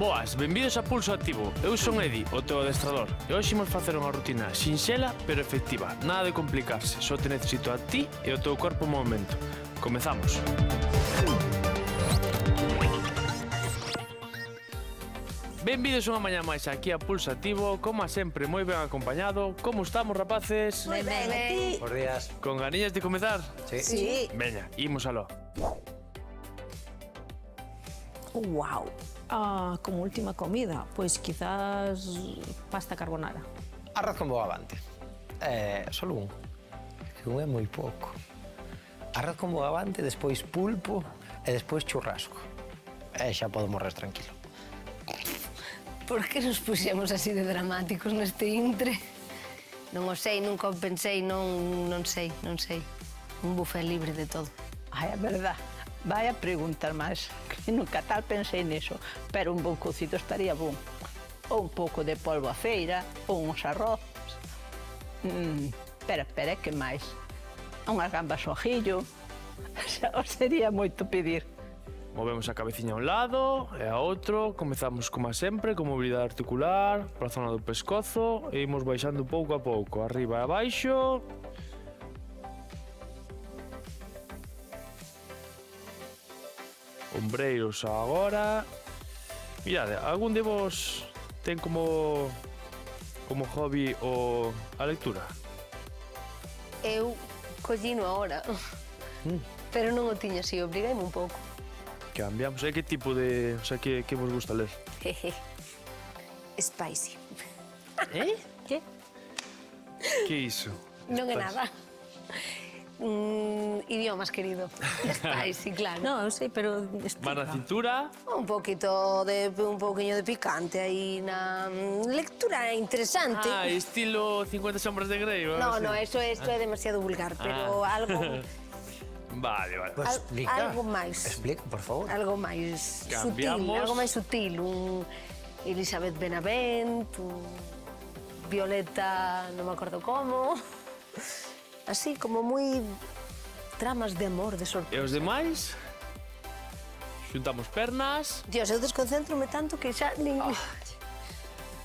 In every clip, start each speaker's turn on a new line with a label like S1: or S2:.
S1: Boas, benvidos a Pulso Activo. Eu son Edi, o teu adestrador. E hoxe imos facer unha rutina sinxela pero efectiva. Nada de complicarse, só te necesito a ti e o teu corpo en movimento. Comezamos. Benvidos unha mañá máis aquí a Pulso Activo, como sempre moi ben acompañado. Como estamos, rapaces?
S2: Moi ben, a ti?
S3: Bos días.
S1: Con ganiñas de comezar?
S2: Sí.
S1: Veña, imos aló.
S2: Wow. Como última comida, pois quizás pasta carbonara.
S3: Arroz con bogavante. Solo un. Que un é moi pouco. Arroz con bogavante, despois pulpo e despois churrasco. E xa podo morrer tranquilo.
S4: Por que nos puxemos así de dramáticos neste intre? Non o sei, nunca o pensei, non sei. Un buffet libre de todo.
S5: Ai, é verdad. Vai a preguntar máis, que nunca tal pensei niso, pero un bon cocido estaría bon. Ou un pouco de polvo a feira, ou uns arroz. Espera, que máis? Unhas gambas ao ajillo. Xa os sería moito pedir.
S1: Movemos a cabeciña a un lado e a outro. Comezamos, como sempre, con mobilidade articular pola zona do pescozo e imos baixando pouco a pouco, arriba e abaixo. Ombreiros agora. Mirade, algún de vos ten como hobby a lectura?
S4: Eu collino ahora, pero non o tiña así, obrigaime un pouco.
S1: Cambiamos, que tipo de... O sea, que vos gusta ler?
S4: Spicy.
S5: Que?
S1: Que iso?
S4: Non é nada. Idiomas, querido. Spicy, claro.
S2: No, eu sei, pero
S1: Mar na cintura.
S4: Un poquinho de picante aí na lectura interesante.
S1: Estilo 50 sombras de Grey.
S4: No, eso é demasiado vulgar, pero algo
S1: Vale.
S3: Pues explica.
S4: algo máis.
S3: Explica, por favor.
S4: Algo máis
S1: Cambiamos.
S4: sutil, un Elizabeth Benavent, un Violeta, non me acordo como. Así, como moi tramas de amor, de
S1: E
S4: sorpresa.
S1: os demais? Xuntamos pernas.
S4: Dios, eu desconcéntrome tanto que xa nin...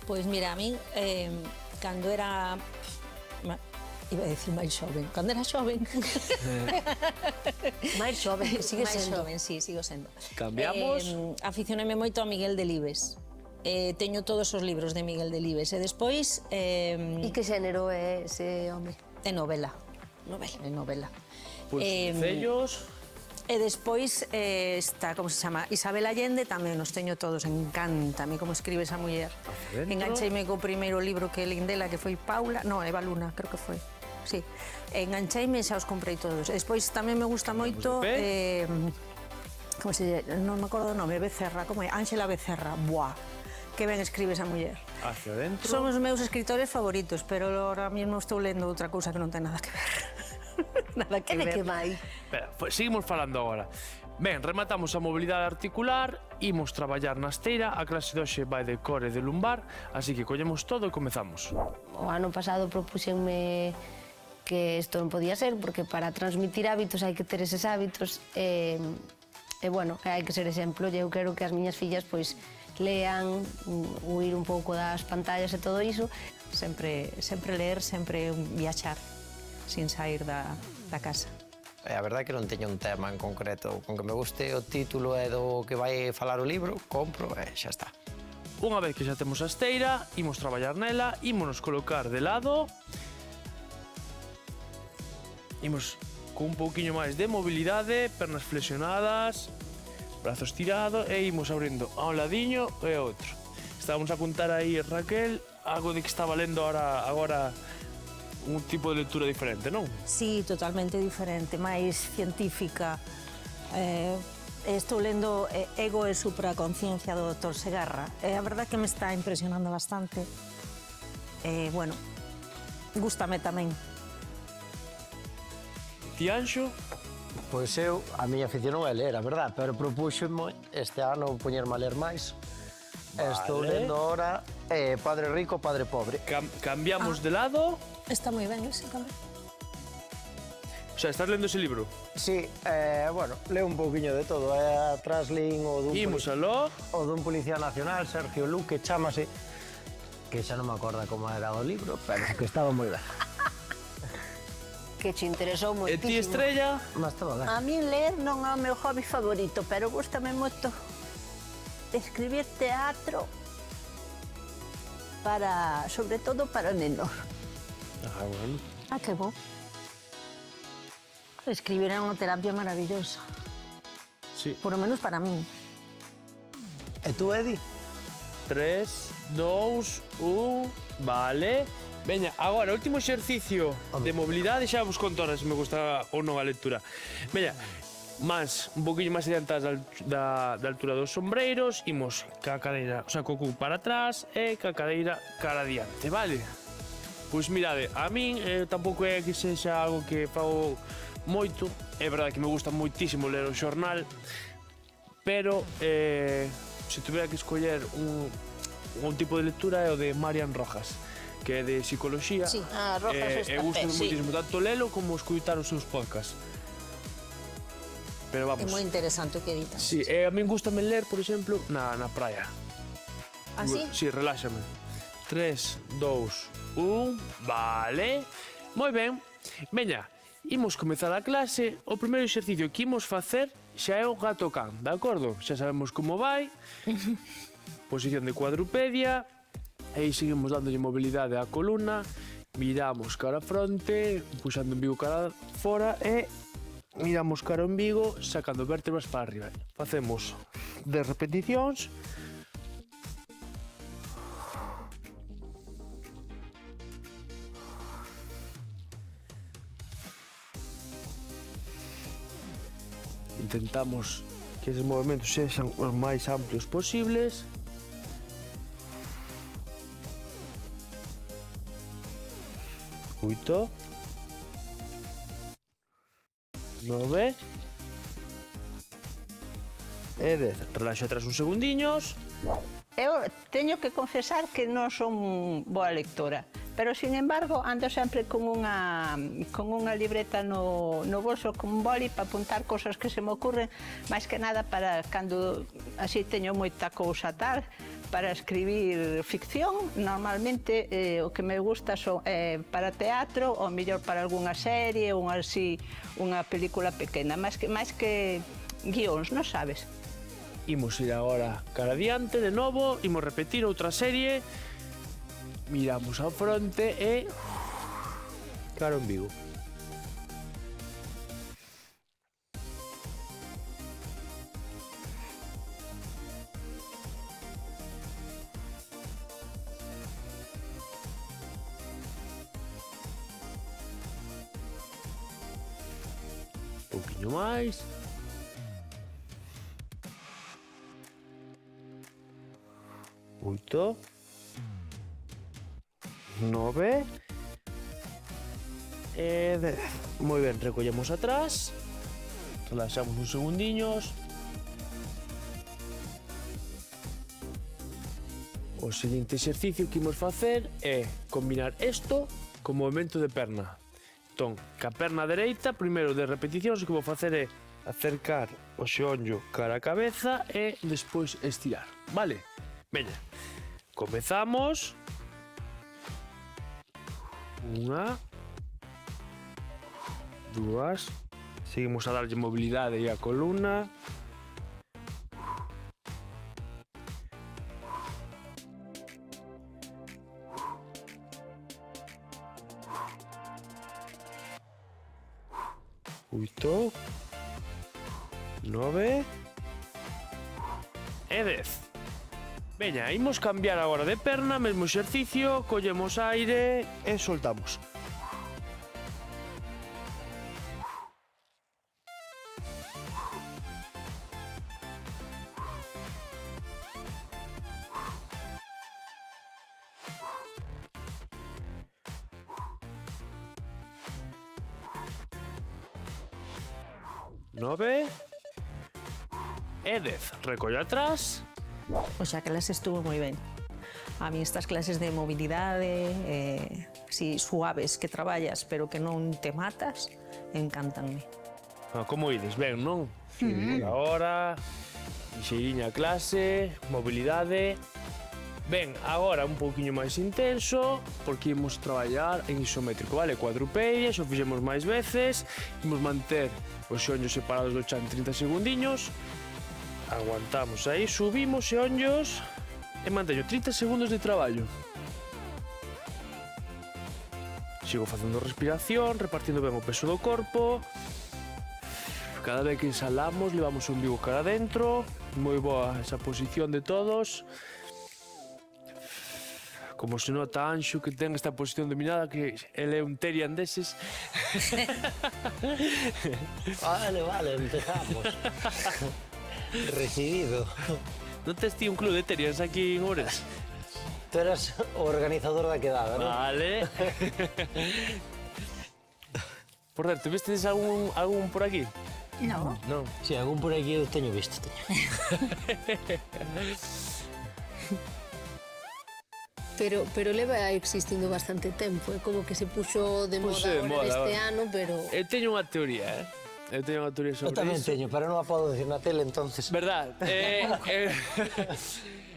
S2: Pois mira, a min, cando era... Iba a decir máis xoven. Cando era xoven...
S4: máis xoven, que sigue
S2: máis
S4: sendo.
S2: xoven, sí, sigo sendo.
S1: Cambiamos.
S2: Aficionei moito a Miguel Delibes. Teño todos os libros de Miguel Delibes. E despois...
S4: E que xénero é ese home?
S2: É novela. É novela.
S1: Pues cellos.
S2: E despois está, como se chama, Isabel Allende, tamén os teño todos, encanta a mí como escribe esa muller.
S1: dentro.
S2: Engancheime co primeiro libro que lin dela, que foi Paula, no, Eva Luna, creo que foi. Sí, engancheime e xa os comprei todos. E despois tamén me gusta moito, como se non me acordo o nome, Becerra, como é? Ángela Becerra, buah, que ben escribe esa muller.
S1: Hacia dentro.
S2: Son os meus escritores favoritos, pero ahora mesmo estou lendo outra cousa que non ten nada que ver. Nada que
S4: E de
S2: ver.
S4: que vai?
S1: Espera, pues seguimos falando agora. Ben, rematamos a mobilidade articular, imos traballar na esteira, a clase de hoxe vai de core e de lumbar, así que collemos todo e comezamos.
S4: O ano pasado propuxenme que isto non podía ser, porque para transmitir hábitos hai que ter eses hábitos, e bueno, hai que ser exemplo, e eu quero que as miñas fillas pois lean, huir un pouco das pantallas e todo iso.
S2: Sempre ler, sempre viaxar, sin sair da casa.
S3: A verdade é que non teño un tema en concreto. Con que me guste o título e do que vai falar o libro, compro e xa está.
S1: Unha vez que xa temos a esteira, imos traballar nela, ímonos colocar de lado. Imos con un pouquiño máis de mobilidade, pernas flexionadas, brazos tirados e imos abrindo a un ladiño e a outro. Estábamos a apuntar aí, Raquel, algo de que estaba lendo agora un tipo de lectura diferente, non?
S2: Sí, totalmente diferente, máis científica. Estou lendo Ego e supraconciencia do Dr. Segarra. A verdade que me está impresionando bastante. Bueno, gústame tamén.
S1: Ti, Anxo?
S3: Pois eu, a miña afición non é ler, a verdad, pero propúxenme este ano poñerme a ler máis. Estou lendo ahora Padre Rico, Padre Pobre.
S1: Cambiamos de lado.
S2: Está moi ben ese tamén.
S1: O sea, estás lendo ese libro?
S3: Sí, bueno, leo un pouquiño de todo. Atrás lín o
S1: Imos aló.
S3: dun Policía Nacional, Sergio Luque, chámase, que xa non me acorda como era o libro, pero que estaba moi ben.
S4: Que che interesou
S1: E ti,
S4: moitísimo.
S1: Estrella?
S3: Mas estaba ben.
S5: A mí ler non é o meu hobby favorito, pero gústame moito escribir teatro para, sobre todo para nenos.
S1: Bueno.
S2: Ah, que bo. Escribir é unha terapia maravillosa,
S1: Sí.
S2: por lo menos para mí.
S3: E tú, Edi?
S1: 3, 2, 1, vale. Veña, agora, último exercicio de mobilidade, xa vos conto ahora se me gusta ou non a lectura. Veña, un poquinho máis adiantadas da altura dos sombreiros, imos ca cadeira, o sea, co cu para atrás e ca cadeira cara adiante, vale? Pois mirade, a min tampouco é que sexa algo que fago moito, é verdade que me gusta moitísimo ler o xornal, pero se tuvera que escoller un tipo de lectura é o de Marian Rojas, que é de psicoloxía.
S2: Sí.
S5: Ah, Rojas está
S1: gusta
S5: sí.
S1: moitísimo tanto lelo como escoitar os seus podcasts. Pero
S2: É
S1: vamos.
S2: moi interesante o que editas.
S1: Sí, a min gustame ler, por exemplo, na praia.
S2: Así?
S1: Sí, reláxame. 3, 2, 1, vale. Moi ben. Veña, imos comezar a clase. O primeiro exercicio que imos facer xa é o gato can, de acordo? Xa sabemos como vai. Posición de cuadrupedia. E aí seguimos dándolle mobilidade á columna. Miramos cara a fronte, puxando o umbigo cara fora e miramos cara ao umbigo, sacando vértebras para arriba. Facemos 10 repeticións. Intentamos que esos movimentos sexan os máis amplios posibles. Oito. 9. E 10. Relaxa atrás uns segundiños.
S5: Eu teño que confesar que non son boa lectora, pero, sin embargo, ando sempre con unha libreta no bolso, con un boli para apuntar cosas que se me ocurren, máis que nada para cando así teño moita cousa tal, para escribir ficción. Normalmente o que me gusta son para teatro, ou mellor para algunha serie, ou así, unha película pequena, máis que guións, non sabes?
S1: Imos ir agora cara adiante de novo, imos repetir outra serie. Miramos ao fronte e cara ao umbigo. Un pouquiño máis. Oito. 9. E 10. Moi ben, recollemos atrás. Relaxamos uns segundiños. O seguinte exercicio que imos facer é combinar isto con movimento de perna. Entón, ca perna dereita, primeiro de repeticións, o que vou facer é acercar o xeonllo cara a cabeza e despois estirar, vale? Veña, comezamos. 1, 2. Seguimos a darlle mobilidade á columna. 8, 9 e 10. Veña, imos cambiar agora de perna, mesmo exercicio, collemos aire e soltamos. Nove e 10. Recolle atrás.
S2: O sea que las estuvo moi ben. A mí estas clases de mobilidade, si suaves que traballas pero que non te matas, encántanme.
S1: Como ides? Ben, non? Por ahora, xeiriña a clase, mobilidade... Ben, agora un pouquiño máis intenso, porque imos traballar en isométrico, vale? Cuadrupedia, xo fixemos máis veces, imos manter os xeonllos separados do chan 30 segundiños, aguantamos aí, subimos xeonllos e manteño 30 segundos de traballo. Sigo facendo respiración, repartindo ben o peso do corpo. Cada vez que exhalamos, levamos o umbigo cara adentro. Moi boa esa posición de todos. Como se nota Anxo que ten esta posición dominada, que ele é un Terian deses.
S3: Vale, empezamos. Recibido.
S1: Non tes ti un club de Terians aquí en Ourense?
S3: Tú eras o organizador da quedada, non?
S1: Vale. Por certo, vistes algún por aquí?
S2: No.
S1: Non.
S3: Si, algún por aquí eu teño visto,
S4: Pero leva existindo bastante tempo, é como que se puxo de moda agora este ano, pero...
S1: Eu teño unha teoría, Eu teño unha teoría sobre
S3: Eu tamén
S1: iso.
S3: teño, pero non a podo decir na tele, entonces...
S1: Verdad?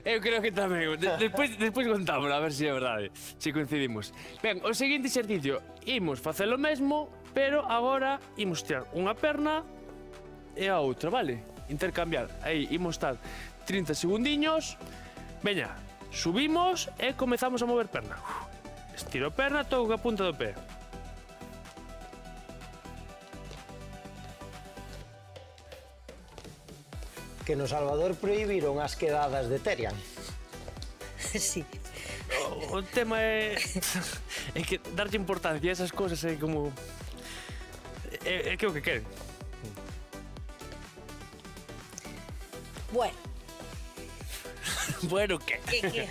S1: Eu creo que tamén. Despois contamos, a ver se é verdade, se coincidimos. Ben, o seguinte exercicio, imos facer o mesmo, pero agora imos tirar unha perna e a outra, vale? Intercambiar. Aí, imos estar 30 segundiños. Veña, subimos e comezamos a mover perna. Estiro perna, toco a punta do pé.
S3: Que no Salvador prohibiron as quedadas de Terian.
S2: Sí.
S1: O tema é que darlle importancia a esas cosas é como... É que o que queren.
S4: Bueno,
S1: Bueno, que?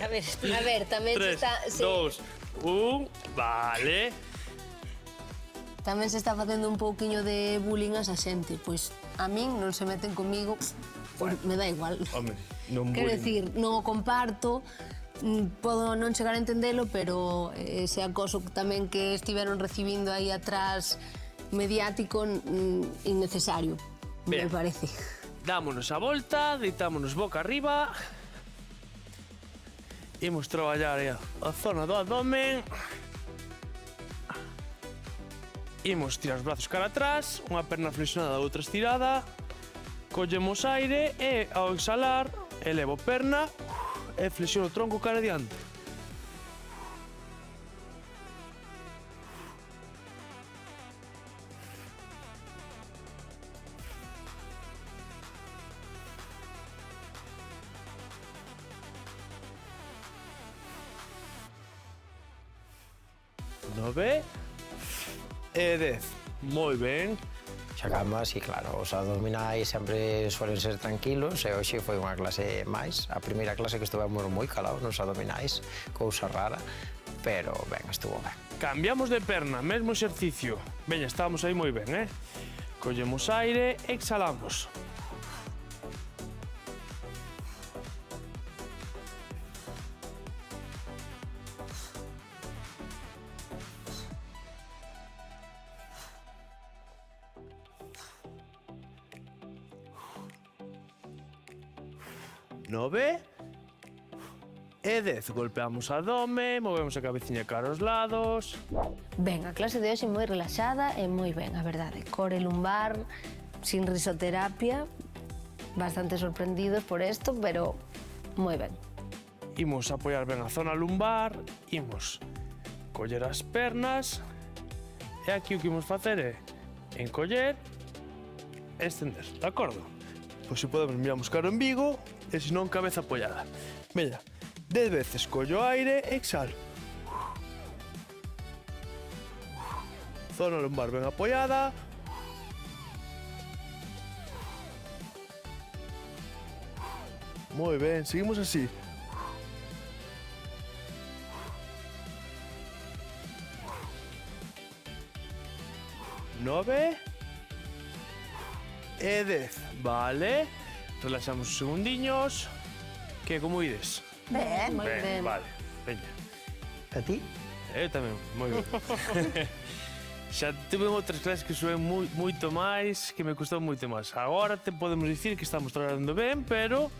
S2: A ver,
S4: tamén
S1: 3,
S4: se está...
S1: 2, 1, vale.
S4: Tamén se está facendo un pouquiño de bullying a esa xente, pois a min non se meten comigo, pois me dá igual.
S1: Home, non
S4: Quero
S1: bullying.
S4: dicir, non o comparto, podo non chegar a entendelo, pero ese acoso tamén que estiveron recibindo aí atrás mediático innecesario, me
S1: Bien.
S4: parece.
S1: Dámonos a volta, deitámonos boca arriba. Imos traballar a zona do abdomen. Imos tirar os brazos cara atrás, unha perna flexionada, a outra estirada. Collemos aire e, ao exhalar, elevo perna e flexiono o tronco cara adiante. Nove e 10. Moi ben.
S3: Chegamos, e claro, os abdominais sempre suelen ser tranquilos e hoxe foi unha clase máis. A primeira clase que estuvemos moi calados nos abdominais, cousa rara, pero ben, estuvo ben.
S1: Cambiamos de perna, mesmo exercicio. Veña, estábamos aí moi ben, Collemos aire, exhalamos. Nove e 10. Golpeamos o abdome, movemos a cabeciña cara aos lados.
S4: Ben, a clase de hoxe moi relaxada e moi ben, a verdade. Core lumbar, sin risoterapia, bastante sorprendidos por isto, pero moi ben.
S1: Imos apoiar ben a zona lumbar, imos coller as pernas e aquí o que imos facer é encoller e estender, de acordo? Pois se podemos miramos cara en Vigo e se non cabeza apoiada. Veña, 10 veces collo aire e exhalo. Zona lumbar ben apoiada. Moi ben, seguimos así. Nove e 10, vale. Relaxamos uns segundiños. Que, como ides?
S5: Ben,
S4: Moi ben.
S1: Vale, veña.
S3: A ti?
S1: Eu tamén, moi ben. Xa tuve outras clases que suben moito máis, que me custou moito máis. Agora te podemos dicir que estamos traballando ben, pero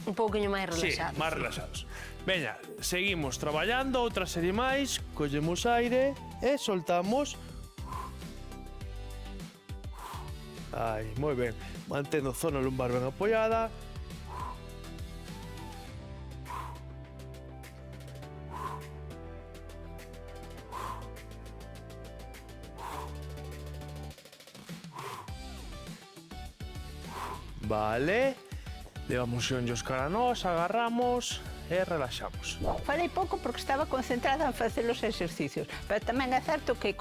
S4: Un pouquiño máis
S1: sí,
S4: relaxado.
S1: máis relaxados. Veña, seguimos traballando, outra serie máis, collemos aire e soltamos. Ai, moi ben. Mantendo a zona lumbar ben apoiada. Vale. Levamos xonllos cara a nós, agarramos e relaxamos.
S5: falei pouco porque estaba concentrada en facer os exercicios, pero tamén é certo que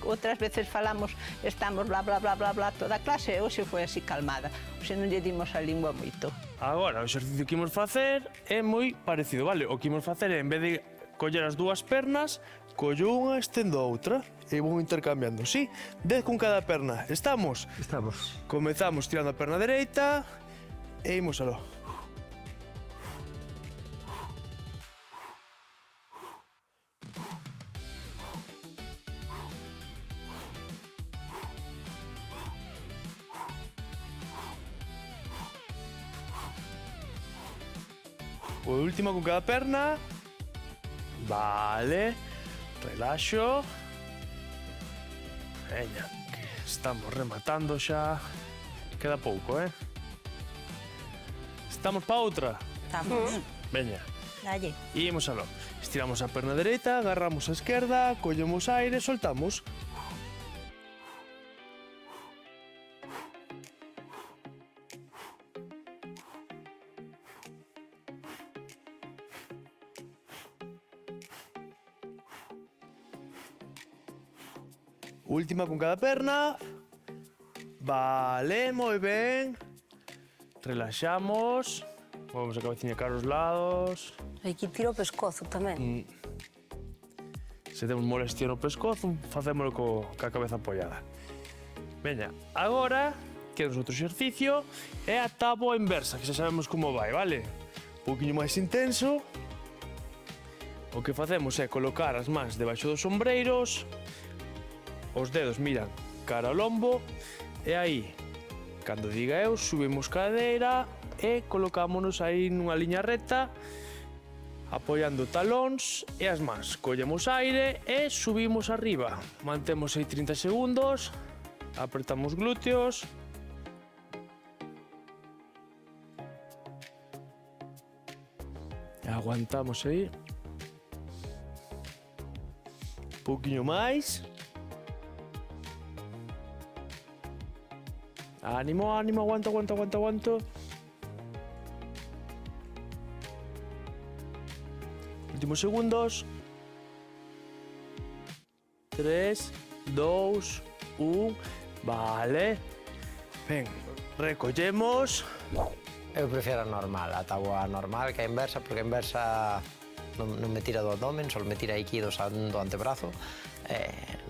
S5: outras veces falamos, estamos bla bla bla bla bla toda a clase, e hoxe foi así calmada, hoxe non lle dimos a lingua moito.
S1: Agora, o exercicio que imos facer é moi parecido, vale? O que imos facer é, en vez de coller as dúas pernas, collo unha, estendo a outra e vou intercambiando, sí? 10 con cada perna. Estamos?
S3: Estamos.
S1: Comezamos tirando a perna dereita e imos aló. O último con cada perna. Vale. Relaxo. Veña, que estamos rematando xa. Queda pouco, Estamos pa outra.
S2: Estamos.
S1: Veña,
S2: Dalle.
S1: imos aló. Estiramos a perna dereita, agarramos a esquerda, collemos aire, soltamos. Última con cada perna. Vale, moi ben. Relaxamos. Movemos a cabeciña cara aos lados.
S2: Aquí tiro o pescozo tamén.
S1: Se temos molestia no pescozo, facémolo ca cabeza apoiada. Veña, agora, queda outro exercicio, é a táboa inversa, que xa sabemos como vai, vale? Un poquinho máis intenso. O que facemos é colocar as mans debaixo dos ombreiros, os dedos miran cara ao lombo, e aí, cando diga eu, subimos cadeira e colocámonos aí nunha liña recta, apoiando talóns e as mans. Collemos aire e subimos arriba. Mantemos aí 30 segundos, apretamos glúteos. Aguantamos aí. Un pouquiño máis. Ánimo, ánimo, aguanta, aguanta, aguanta, aguanta. Últimos segundos. 3, 2, 1. Vale. Ben, recollemos.
S3: Eu prefiro a normal, a táboa normal que a inversa, porque a inversa non me tira do abdomen, só me tira aquí do antebrazo,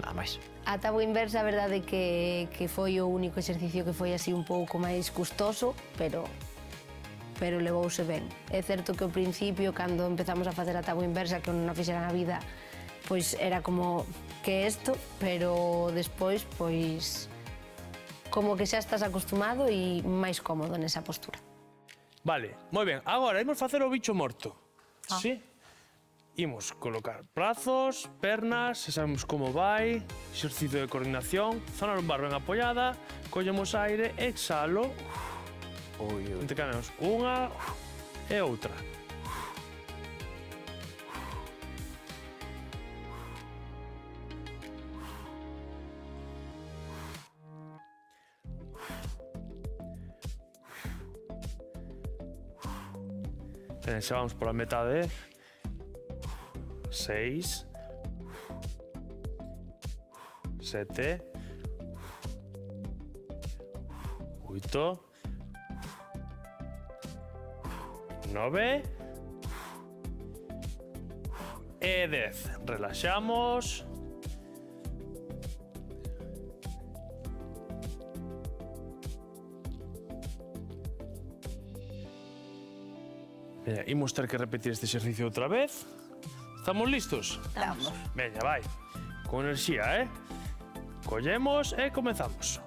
S3: nada máis.
S4: A táboa inversa, a verdade que foi o único exercicio que foi así un pouco máis custoso, pero levouse ben. É certo que ao principio, cando empezamos a facer a táboa inversa, que non a fixera na vida, pois era como, que é isto? Pero despois, pois, como que xa estás acostumado e máis cómodo nesa postura.
S1: Vale, moi ben. Agora, imos facer o bicho morto. Sí? Imos colocar brazos, pernas, xa sabemos como vai, exercicio de coordinación, zona lumbar ben apoiada, collemos aire, exhalo, intercambiamos unha e outra. Xa vamos pola metade. 6, 7, 8, 9 e 10. Relaxamos. Veña, imos ter que repetir este exercicio outra vez. Estamos listos?
S5: Estamos.
S1: Veña, vai. Con enerxía, Collemos e comezamos.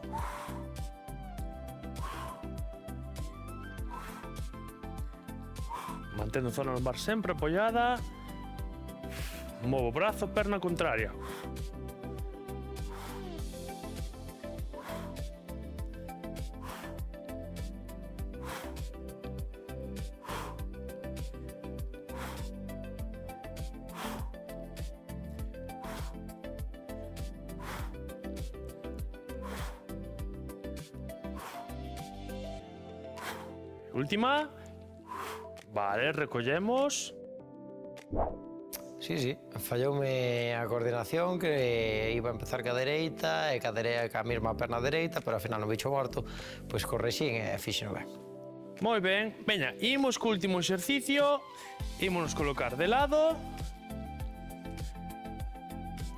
S1: Mantendo a zona lumbar sempre apoiada. Movo brazo, perna contraria. Última. Vale, recollemos.
S3: Sí, falloume a coordinación que iba a empezar ca dereita e ca mesma perna dereita, pero ao final no bicho morto, pois correxín e fixeno ben.
S1: Moi ben. Veña, imos co último exercicio. Ímonos colocar de lado.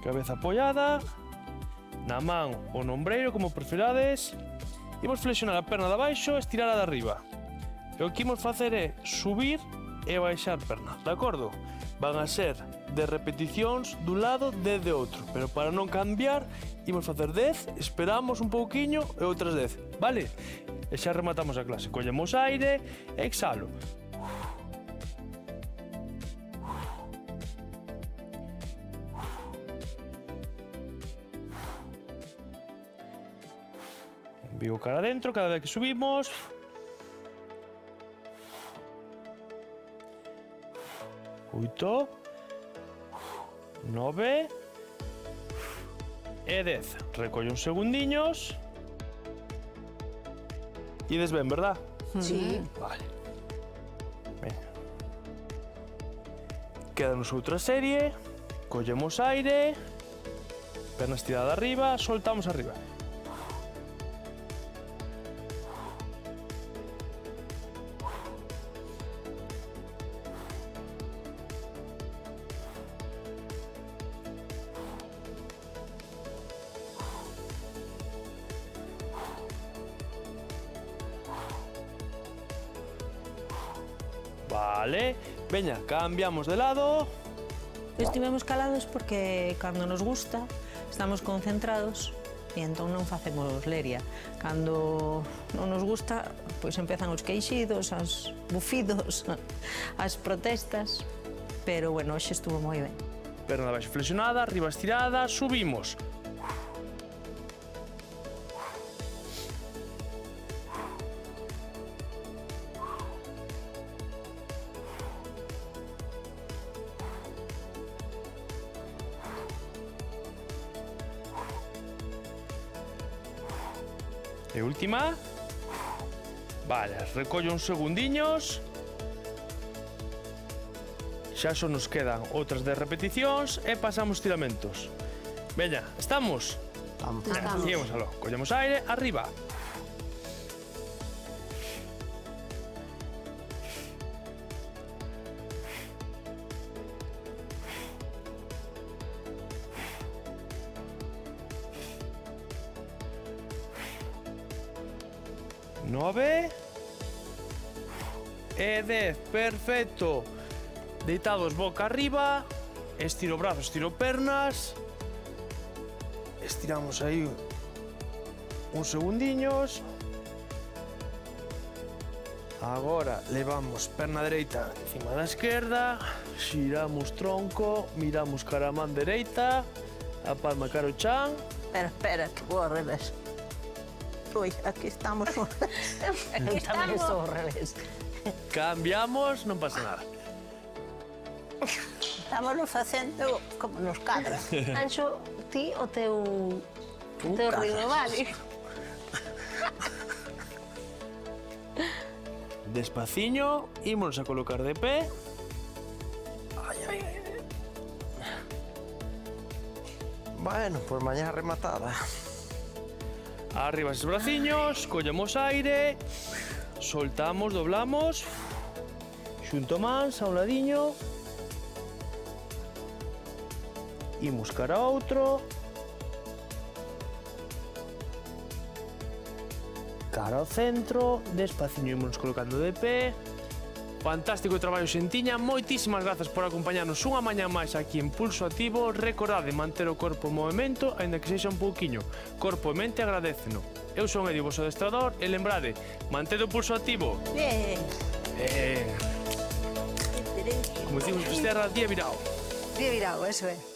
S1: Cabeza apoiada. Na man o nombreiro, como preferades. Imos flexionar a perna de abaixo e estirar a de arriba. E o que imos facer é subir e baixar perna, de acordo? Van a ser 10 repeticións dun lado, 10 de outro. Pero para non cambiar, imos facer 10, esperamos un pouquiño e outras 10, vale? E xa rematamos a clase. Collemos aire e exhalo. Envío cara adentro cada vez que subimos. 8, 9 e 10. Recollo uns segundiños. Ides ben, verdad?
S2: Sí.
S1: Vale. Venga. Quédanos outra serie. Collemos aire. Perna estirada arriba, soltamos arriba. Vale, veña, cambiamos de lado.
S2: Estivemos calados porque cando nos gusta estamos concentrados e entón non facemos leria. Cando non nos gusta, pois empezan os queixidos, os bufidos, as protestas, pero bueno, hoxe estuvo moi ben.
S1: Perna de abaixo flexionada, arriba estirada, subimos. E última. Vale, recollo uns segundiños. Xa só nos quedan outras 10 repeticións e pasamos tiramentos. Veña, estamos?
S3: Estamos.
S4: Estamos.
S1: Imos aló, collemos aire, arriba. Nove e 10, perfecto. Deitados boca arriba, estiro brazos, estiro pernas. Estiramos aí uns segundiños. Agora levamos perna dereita encima da esquerda, xiramos tronco, miramos cara a man dereita, a palma cara ao chan.
S5: Espera, que vou ao revés. Ui, aquí estamos.
S2: Eu tamén estou ao revés.
S1: Cambiamos, non pasa nada.
S5: Estamos facendo como nos cadra.
S4: Anxo, ti o teu ruido, vale?
S1: Despaciño, ímonos a colocar de pé.
S3: Bueno, pues mañá rematada.
S1: Arriba esos braciños, collemos aire, soltamos, doblamos, xunto mans a un ladiño, imos cara a outro, cara ao centro, despaciño ímonos colocando de pé, Fantástico traballo, Xentiña. Moitísimas grazas por acompañarnos unha mañá máis aquí en Pulso Activo. Recordade manter o corpo en movimento, aínda que sexa un pouquiño. Corpo e mente agradéceno. Eu son Edio, vosso adestrador, e lembrade, mantede o pulso activo.
S2: Bien.
S1: Como dicimos, Fisterra, día virao.
S2: Día virado, eso é.